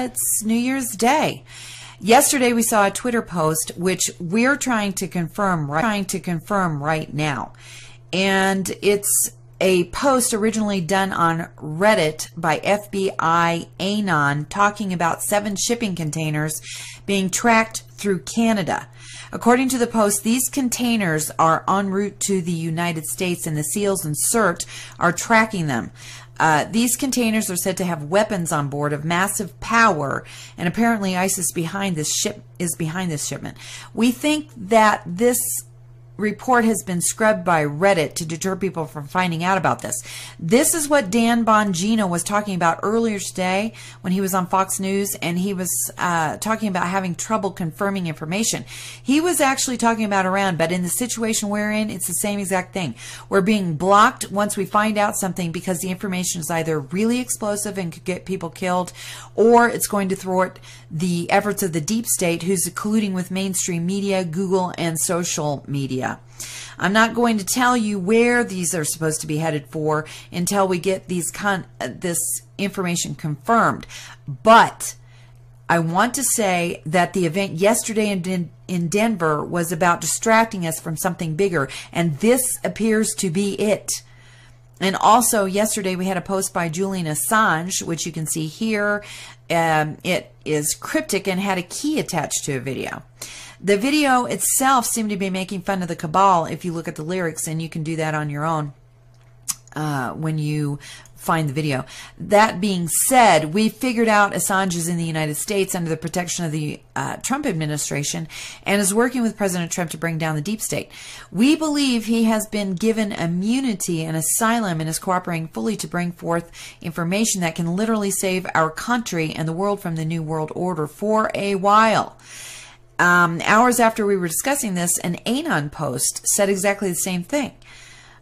It's New Year's Day. Yesterday we saw a Twitter post which we're trying to confirm right now. And it's a post originally done on Reddit by FBI Anon talking about 7 shipping containers being tracked through Canada. According to the post, these containers are en route to the United States and the SEALs and CERT are tracking them. These containers are said to have weapons on board of massive power, and apparently ISIS is behind this shipment. We think that this report has been scrubbed by Reddit to deter people from finding out about this. This is what Dan Bongino was talking about earlier today when he was on Fox News, and he was talking about having trouble confirming information. He was actually talking about Iran, but in the situation we're in, it's the same exact thing. We're being blocked once we find out something because the information is either really explosive and could get people killed, or it's going to thwart the efforts of the deep state, who's colluding with mainstream media, Google, and social media. I'm not going to tell you where these are supposed to be headed for until we get this information confirmed. But I want to say that the event yesterday in Denver was about distracting us from something bigger, and this appears to be it. And also yesterday we had a post by Julian Assange, which you can see here. It is cryptic and had a key attached to a video. The video itself seemed to be making fun of the cabal if you look at the lyrics, and you can do that on your own when you find the video. That being said, we figured out Assange is in the United States under the protection of the Trump administration and is working with President Trump to bring down the deep state. We believe he has been given immunity and asylum and is cooperating fully to bring forth information that can literally save our country and the world from the New World Order for a while. Hours after we were discussing this, an Anon post said exactly the same thing.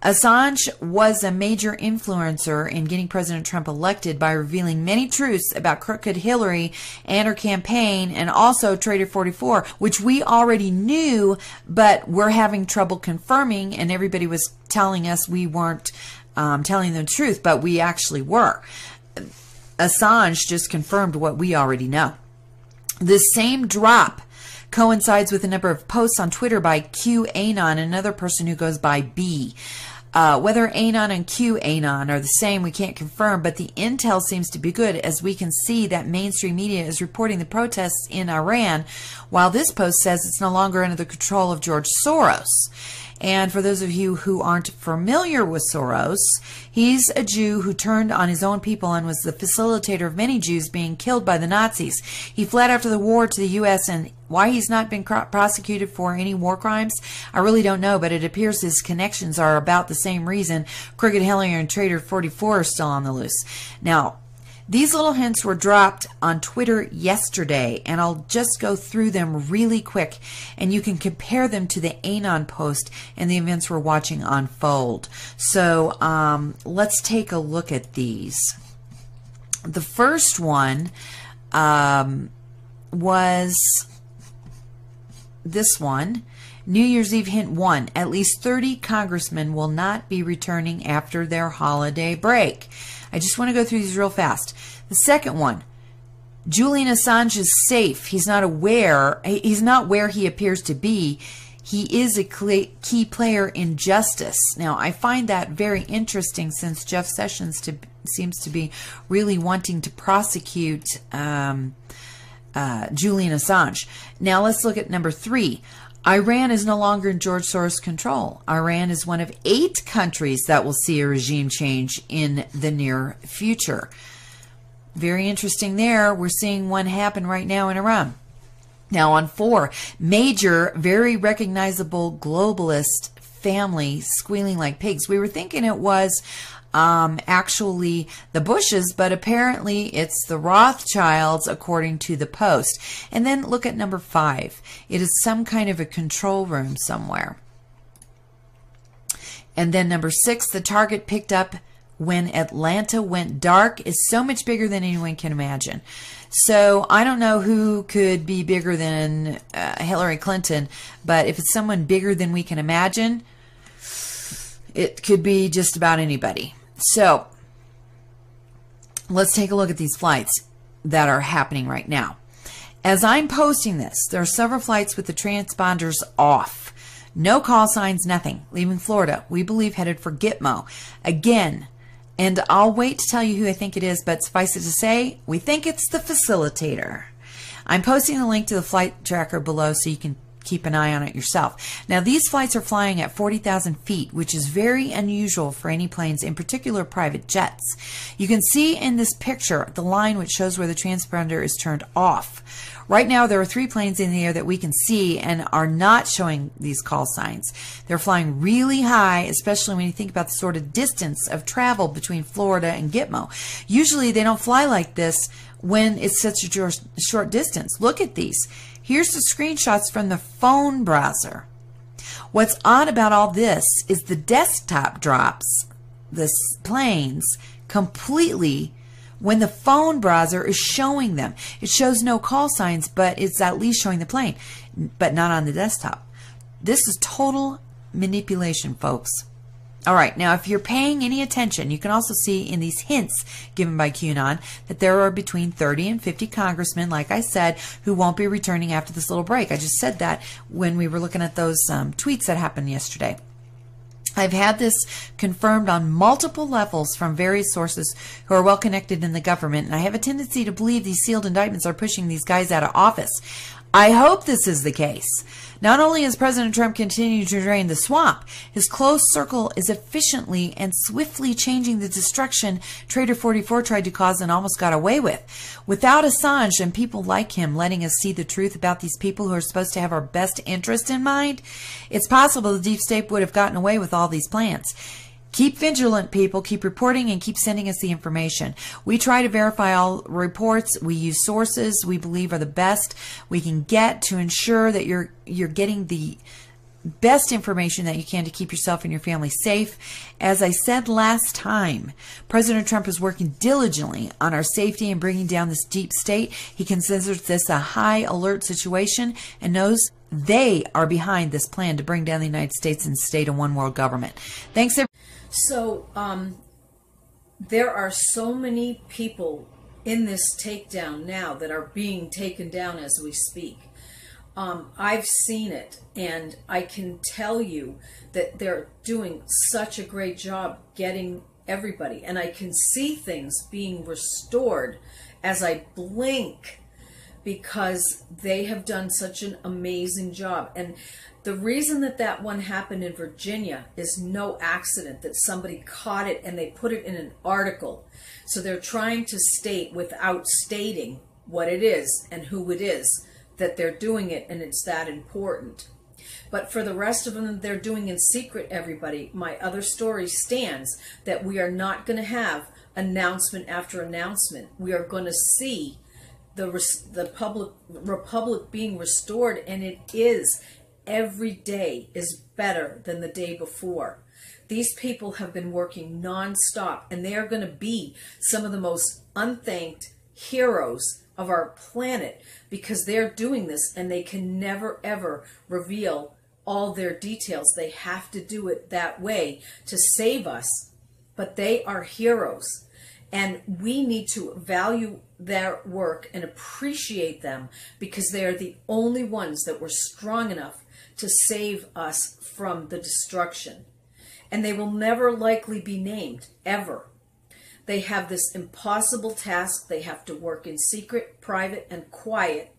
Assange was a major influencer in getting President Trump elected by revealing many truths about crooked Hillary and her campaign, and also Trader 44, which we already knew, but we're having trouble confirming, and everybody was telling us we weren't telling the truth, but we actually were. Assange just confirmed what we already know. The same drop coincides with a number of posts on Twitter by QAnon, another person who goes by B. Whether Anon and QAnon are the same, we can't confirm, but the intel seems to be good, as we can see that mainstream media is reporting the protests in Iran, while this post says it's no longer under the control of George Soros. And for those of you who aren't familiar with Soros, he's a Jew who turned on his own people and was the facilitator of many Jews being killed by the Nazis. He fled after the war to the U.S., and why he's not been prosecuted for any war crimes, I really don't know, but it appears his connections are about the same reason Crooked Hillary and Trader 44 are still on the loose. Now, these little hints were dropped on Twitter yesterday, and I'll just go through them really quick, and you can compare them to the Anon post and the events we're watching unfold. So let's take a look at these. The first one was this one. New Year's Eve hint 1. At least 30 congressmen will not be returning after their holiday break. I just want to go through these real fast. The second one, Julian Assange is safe. He's not where he appears to be. He is a key player in justice. Now, I find that very interesting, since Jeff Sessions seems to be really wanting to prosecute Julian Assange. Now, let's look at number 3. Iran is no longer in George Soros' control. Iran is one of 8 countries that will see a regime change in the near future. Very interesting there. We're seeing one happen right now in Iran. Now on 4, major, very recognizable globalist family squealing like pigs. We were thinking it was actually the Bushes, but apparently it's the Rothschilds, according to the post. And then look at number 5. It is some kind of a control room somewhere. And then number 6, the target picked up when Atlanta went dark is so much bigger than anyone can imagine. So I don't know who could be bigger than Hillary Clinton, but if it's someone bigger than we can imagine, it could be just about anybody. So let's take a look at these flights. that are happening right now. As I'm posting this, there are several flights with the transponders off. No call signs, nothing. Leaving Florida, we believe headed for Gitmo. Again, and I'll wait to tell you who I think it is, but suffice it to say, we think it's the facilitator. I'm posting the link to the flight tracker below so you can keep an eye on it yourself. Now, these flights are flying at 40,000 feet, which is very unusual for any planes, in particular private jets. You can see in this picture the line which shows where the transponder is turned off. Right now, there are 3 planes in the air that we can see and are not showing these call signs. They're flying really high, especially when you think about the sort of distance of travel between Florida and Gitmo. Usually, they don't fly like this when it's such a short distance. Look at these. Here's the screenshots from the phone browser. What's odd about all this is the desktop drops the planes completely when the phone browser is showing them. It shows no call signs, but it's at least showing the plane, but not on the desktop. This is total manipulation, folks. All right, now if you're paying any attention, you can also see in these hints given by QAnon that there are between 30 and 50 congressmen, like I said, who won't be returning after this little break. I just said that when we were looking at those tweets that happened yesterday. I've had this confirmed on multiple levels from various sources who are well connected in the government, and I have a tendency to believe these sealed indictments are pushing these guys out of office. I hope this is the case. Not only is President Trump continuing to drain the swamp, his close circle is efficiently and swiftly changing the destruction Trader 44 tried to cause and almost got away with. Without Assange and people like him letting us see the truth about these people who are supposed to have our best interest in mind, it's possible the deep state would have gotten away with all these plans. Keep vigilant, people. Keep reporting and keep sending us the information. We try to verify all reports. We use sources we believe are the best we can get to ensure that you're getting the best information that you can to keep yourself and your family safe. As I said last time, President Trump is working diligently on our safety and bringing down this deep state. He considers this a high alert situation and knows they are behind this plan to bring down the United States and state a one world government. Thanks, everybody. So there are so many people in this takedown now that are being taken down as we speak. I've seen it, and I can tell you that they're doing such a great job getting everybody, and I can see things being restored as I blink because they have done such an amazing job. And the reason that that one happened in Virginia is no accident, that somebody caught it and they put it in an article. So they're trying to state without stating what it is and who it is that they're doing it, and it's that important. But for the rest of them, they're doing in secret, everybody. My other story stands that we are not going to have announcement after announcement. We are going to see the republic being restored, and it is. Every day is better than the day before. These people have been working nonstop, and they are going to be some of the most unthanked heroes of our planet because they're doing this, and they can never ever reveal all their details. They have to do it that way to save us, but they are heroes, and we need to value their work and appreciate them because they are the only ones that were strong enough to save us from the destruction. And they will never likely be named, ever. They have this impossible task. They have to work in secret, private, and quiet,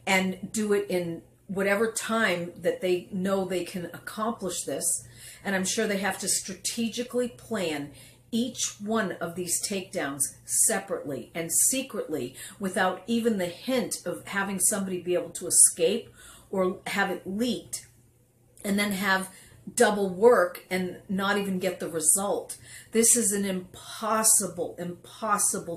and do it in whatever time that they know they can accomplish this. And I'm sure they have to strategically plan each one of these takedowns separately and secretly without even the hint of having somebody be able to escape or have it leaked, and then have double work and not even get the result. This is an impossible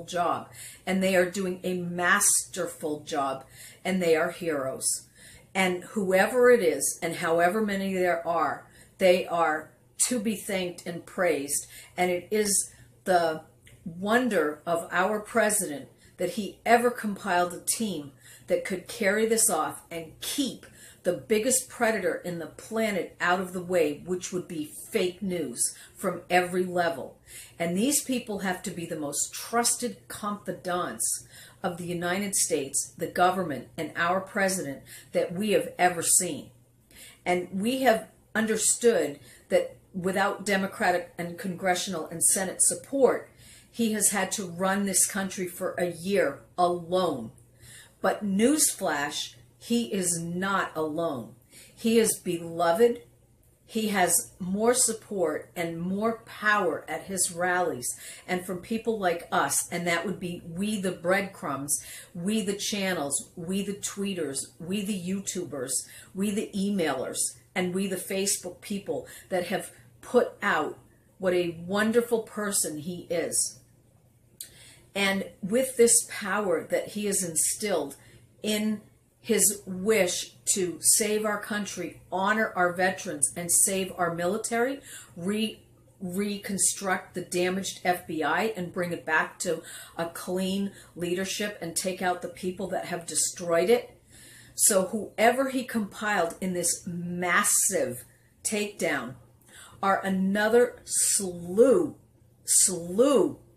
job, and they are doing a masterful job, and they are heroes. And whoever it is, and however many there are, they are to be thanked and praised. And it is the wonder of our president that he ever compiled a team that could carry this off and keep the biggest predator in the planet out of the way, which would be fake news from every level. And these people have to be the most trusted confidants of the United States, the government, and our president that we have ever seen. And we have understood that without Democratic and congressional and Senate support, he has had to run this country for a year alone. But newsflash, he is not alone. He is beloved. He has more support and more power at his rallies and from people like us, and that would be we the breadcrumbs, we the channels, we the tweeters, we the YouTubers, we the emailers, and we the Facebook people that have put out what a wonderful person he is. And with this power that he has instilled in his wish to save our country, honor our veterans, and save our military, reconstruct the damaged FBI and bring it back to a clean leadership and take out the people that have destroyed it. So whoever he compiled in this massive takedown are another slew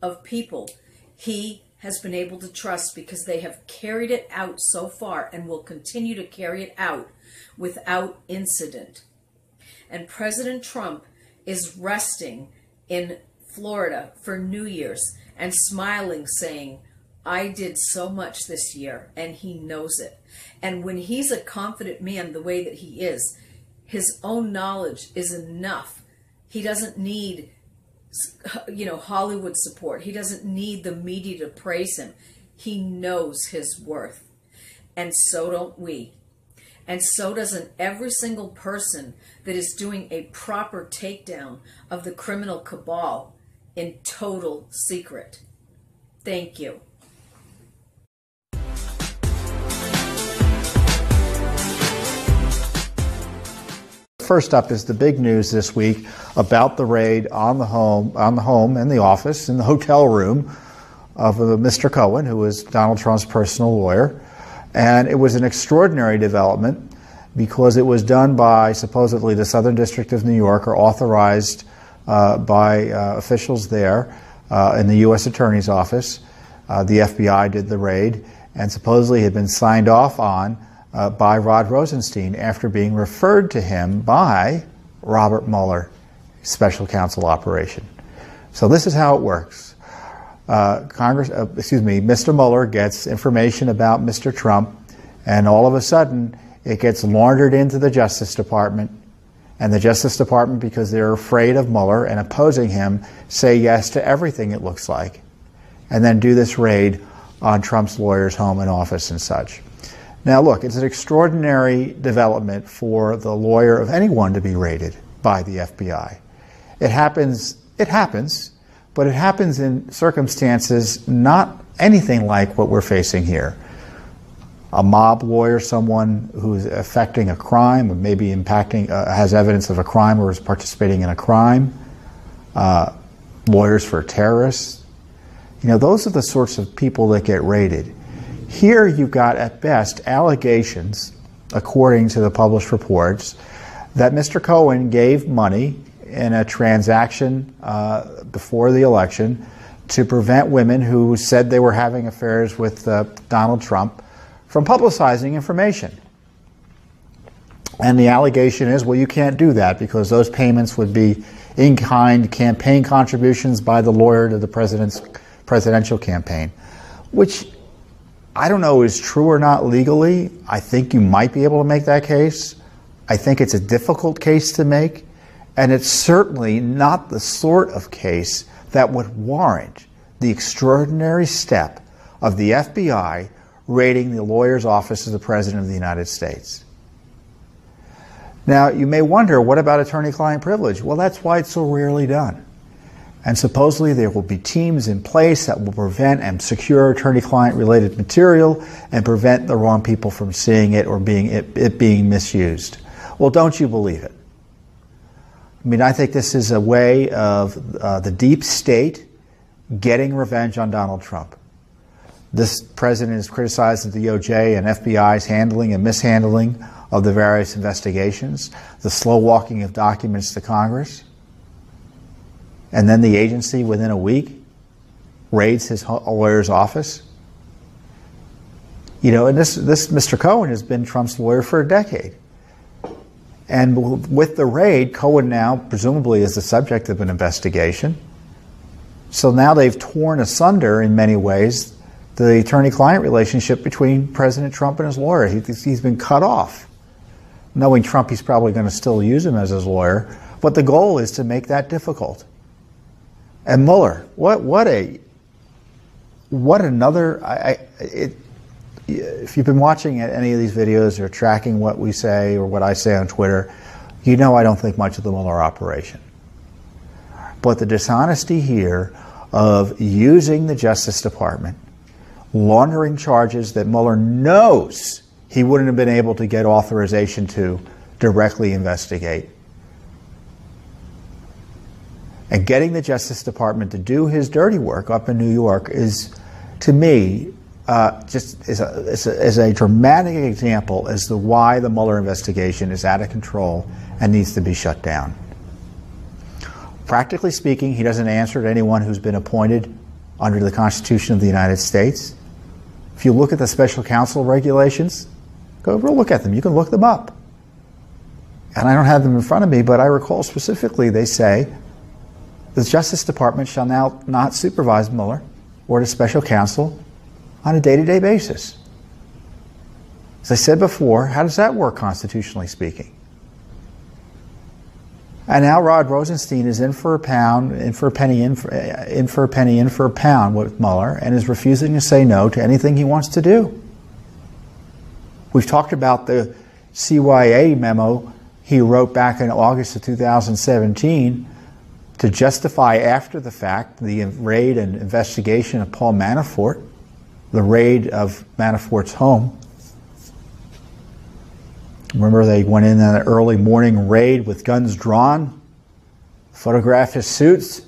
of people he has been able to trust, because they have carried it out so far and will continue to carry it out without incident. And President Trump is resting in Florida for New Year's and smiling, saying, I did so much this year, and he knows it. And when he's a confident man the way that he is, his own knowledge is enough. He doesn't need Hollywood support. He doesn't need the media to praise him. He knows his worth. And so don't we. And so doesn't every single person that is doing a proper takedown of the criminal cabal in total secret. Thank you. First up is the big news this week about the raid on the home and the office and the hotel room of Mr. Cohen, who was Donald Trump's personal lawyer. And it was an extraordinary development because it was done by supposedly the Southern District of New York, or authorized by officials there in the U.S. Attorney's Office. The FBI did the raid and supposedly had been signed off on by Rod Rosenstein after being referred to him by Robert Mueller, Special Counsel Operation. So this is how it works. Mr. Mueller gets information about Mr. Trump, and all of a sudden it gets laundered into the Justice Department, and the Justice Department, because they're afraid of Mueller and opposing him, say yes to everything, it looks like, and then do this raid on Trump's lawyer's home and office and such. Now look, it's an extraordinary development for the lawyer of anyone to be raided by the FBI. It happens, but it happens in circumstances not anything like what we're facing here. A mob lawyer, someone who's affecting a crime, or maybe impacting, has evidence of a crime or is participating in a crime, lawyers for terrorists. Those are the sorts of people that get raided. Here you've got, at best, allegations, according to the published reports, that Mr. Cohen gave money in a transaction before the election to prevent women who said they were having affairs with Donald Trump from publicizing information. And the allegation is, well, you can't do that because those payments would be in-kind campaign contributions by the lawyer to the presidential campaign, which I don't know is true or not legally. I think you might be able to make that case. I think it's a difficult case to make, and it's certainly not the sort of case that would warrant the extraordinary step of the FBI raiding the lawyer's office of the President of the United States. Now, you may wonder, what about attorney-client privilege? Well, that's why it's so rarely done. And supposedly there will be teams in place that will prevent and secure attorney-client related material and prevent the wrong people from seeing it or it being misused. Well, don't you believe it? I mean, I think this is a way of the deep state getting revenge on Donald Trump. This president is criticizing the DOJ and FBI's handling and mishandling of the various investigations, the slow walking of documents to Congress. And then the agency, within a week, raids his lawyer's office. You know, and this Mr. Cohen has been Trump's lawyer for a decade. And with the raid, Cohen now presumably is the subject of an investigation. So now they've torn asunder in many ways the attorney-client relationship between President Trump and his lawyer. He's been cut off. Knowing Trump, he's probably going to still use him as his lawyer. But the goal is to make that difficult. And Mueller, if you've been watching any of these videos or tracking what we say or what I say on Twitter, you know I don't think much of the Mueller operation. But the dishonesty here of using the Justice Department, laundering charges that Mueller knows he wouldn't have been able to get authorization to directly investigate, and getting the Justice Department to do his dirty work up in New York is, to me, just is a dramatic example as to why the Mueller investigation is out of control and needs to be shut down. Practically speaking, he doesn't answer to anyone who's been appointed under the Constitution of the United States. If you look at the special counsel regulations, go look at them. You can look them up. And I don't have them in front of me, but I recall specifically they say the Justice Department shall now not supervise Mueller or the special counsel on a day-to-day basis. As I said before, how does that work constitutionally speaking? And now Rod Rosenstein is in for a pound, in for a penny, in for a penny, in for a pound with Mueller, and is refusing to say no to anything he wants to do. We've talked about the CYA memo he wrote back in August of 2017 to justify after the fact the raid and investigation of Paul Manafort, the raid of Manafort's home. Remember, they went in an early morning raid with guns drawn, photographed his suits,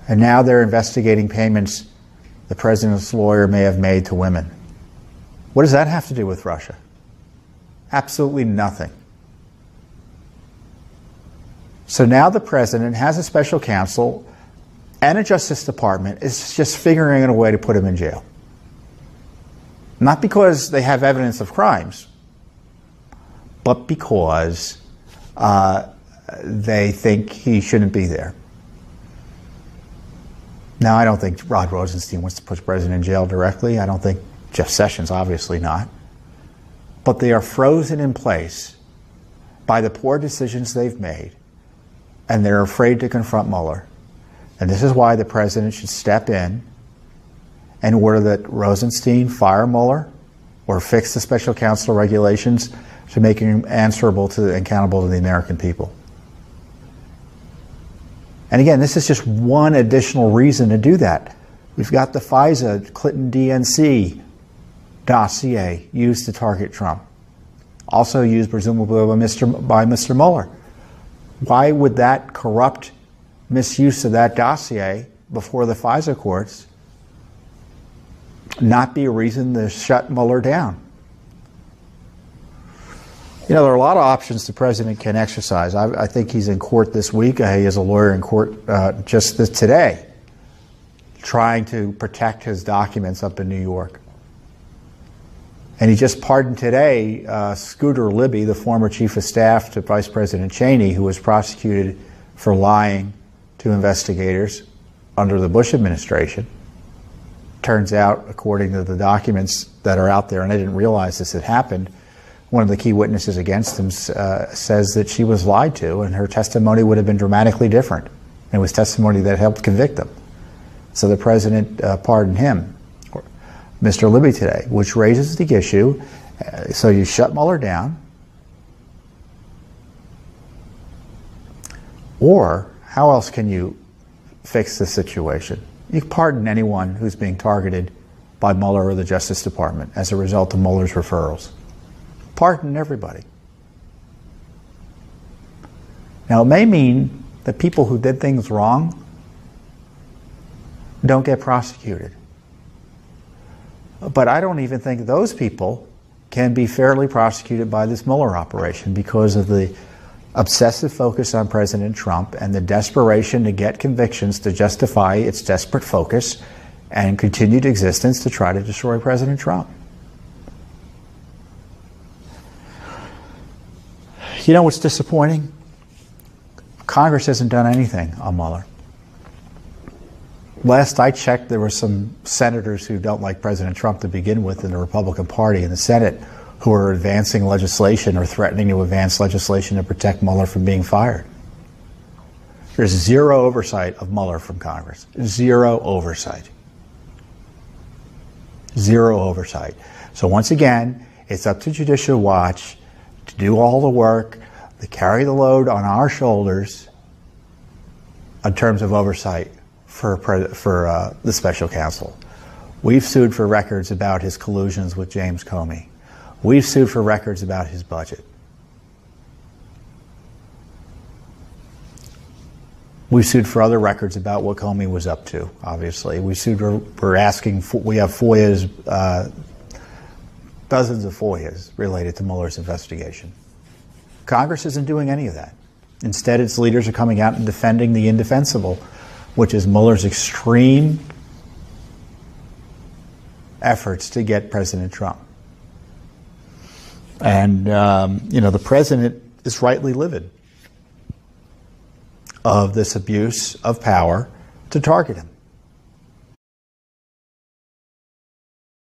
and now they're investigating payments the president's lawyer may have made to women. What does that have to do with Russia? Absolutely nothing. So now the president has a special counsel and a Justice Department is just figuring out a way to put him in jail. Not because they have evidence of crimes, but because they think he shouldn't be there. Now, I don't think Rod Rosenstein wants to put the president in jail directly. I don't think Jeff Sessions, obviously not. But they are frozen in place by the poor decisions they've made, and they're afraid to confront Mueller. And this is why the president should step in and order that Rosenstein fire Mueller or fix the special counsel regulations to make him answerable to and accountable to the American people. And again, this is just one additional reason to do that. We've got the FISA Clinton DNC dossier used to target Trump, also used presumably by Mr. Mueller. Why would that corrupt misuse of that dossier before the FISA courts not be a reason to shut Mueller down? You know, there are a lot of options the president can exercise. I think he's in court this week. He has a lawyer in court just today trying to protect his documents up in New York. And he just pardoned today Scooter Libby, the former chief of staff to Vice President Cheney, who was prosecuted for lying to investigators under the Bush administration. Turns out, according to the documents that are out there, and I didn't realize this had happened, one of the key witnesses against him says that she was lied to and her testimony would have been dramatically different. And it was testimony that helped convict them. So the president pardoned him, Mr. Libby, today, which raises the issue. So you shut Mueller down, or how else can you fix the situation? You pardon anyone who's being targeted by Mueller or the Justice Department as a result of Mueller's referrals. Pardon everybody. Now, it may mean that people who did things wrong don't get prosecuted. But I don't even think those people can be fairly prosecuted by this Mueller operation because of the obsessive focus on President Trump and the desperation to get convictions to justify its desperate focus and continued existence to try to destroy President Trump. You know what's disappointing? Congress hasn't done anything on Mueller. Last I checked, there were some senators who don't like President Trump to begin with in the Republican Party in the Senate who are advancing legislation or threatening to advance legislation to protect Mueller from being fired. There's zero oversight of Mueller from Congress. Zero oversight. Zero oversight. So once again, it's up to Judicial Watch to do all the work, to carry the load on our shoulders in terms of oversight for the special counsel. We've sued for records about his collusions with James Comey. We've sued for records about his budget. We've sued for other records about what Comey was up to, obviously. We have FOIAs, dozens of FOIAs related to Mueller's investigation. Congress isn't doing any of that. Instead, its leaders are coming out and defending the indefensible, which is Mueller's extreme efforts to get President Trump. And, the president is rightly livid of this abuse of power to target him.